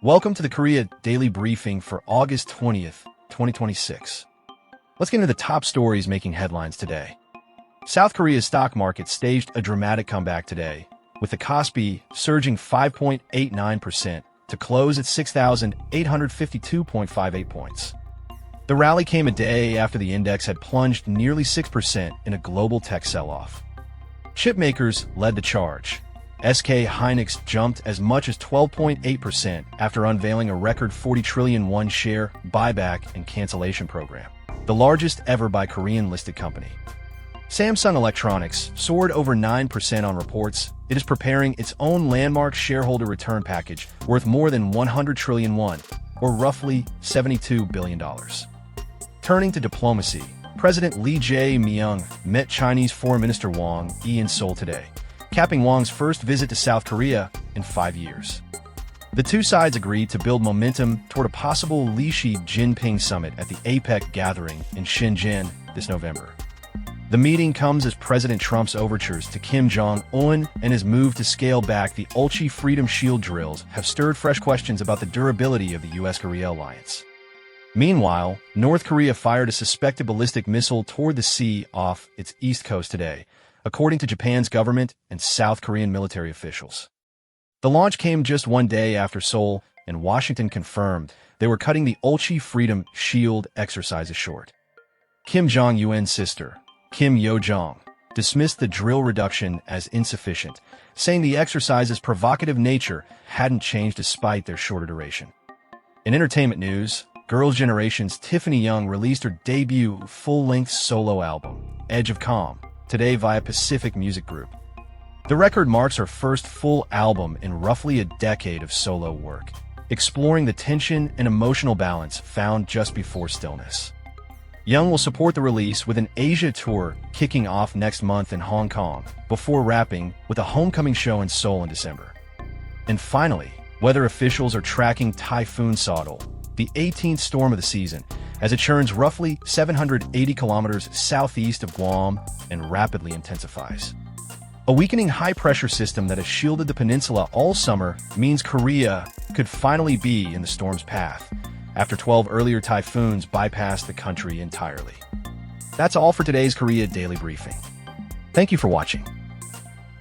Welcome to the Korea Daily Briefing for August 20th, 2026. Let's get into the top stories making headlines today. South Korea's stock market staged a dramatic comeback today, with the KOSPI surging 5.89% to close at 6,852.58 points. The rally came a day after the index had plunged nearly 6% in a global tech sell-off. Chip makers led the charge. SK hynix jumped as much as 12.8% after unveiling a record 40 trillion won share buyback and cancellation program, the largest ever by Korean-listed company. Samsung Electronics soared over 9% on reports it is preparing its own landmark shareholder return package worth more than 100 trillion won, or roughly $72 billion. Turning to diplomacy, President Lee Jae-myung met Chinese Foreign Minister Wang Yi in Seoul today, capping Wang's first visit to South Korea in 5 years. The two sides agreed to build momentum toward a possible Xi Jinping summit at the APEC gathering in Shenzhen this November. The meeting comes as President Trump's overtures to Kim Jong-un and his move to scale back the Ulchi Freedom Shield drills have stirred fresh questions about the durability of the U.S.-Korea alliance. Meanwhile, North Korea fired a suspected ballistic missile toward the sea off its east coast today, according to Japan's government and South Korean military officials. The launch came just one day after Seoul and Washington confirmed they were cutting the Ulchi Freedom Shield exercises short. Kim Jong-un's sister, Yo Jong, dismissed the drill reduction as insufficient, saying the exercise's provocative nature hadn't changed despite their shorter duration. In entertainment news, Girls' Generation's Tiffany released her debut full-length solo album, Edge of Calm, today via Pacific Music Group. The record marks her first full album in roughly a decade of solo work, exploring the tension and emotional balance found just before stillness. Young will support the release with an Asia tour kicking off next month in Hong Kong, before wrapping with a homecoming show in Seoul in December. And finally, weather officials are tracking Typhoon Saudel, the 18th storm of the season, as it churns roughly 780 kilometers southeast of Guam and rapidly intensifies. A weakening high-pressure system that has shielded the peninsula all summer means Korea could finally be in the storm's path, after 12 earlier typhoons bypassed the country entirely. That's all for today's Korea Daily Briefing. Thank you for watching.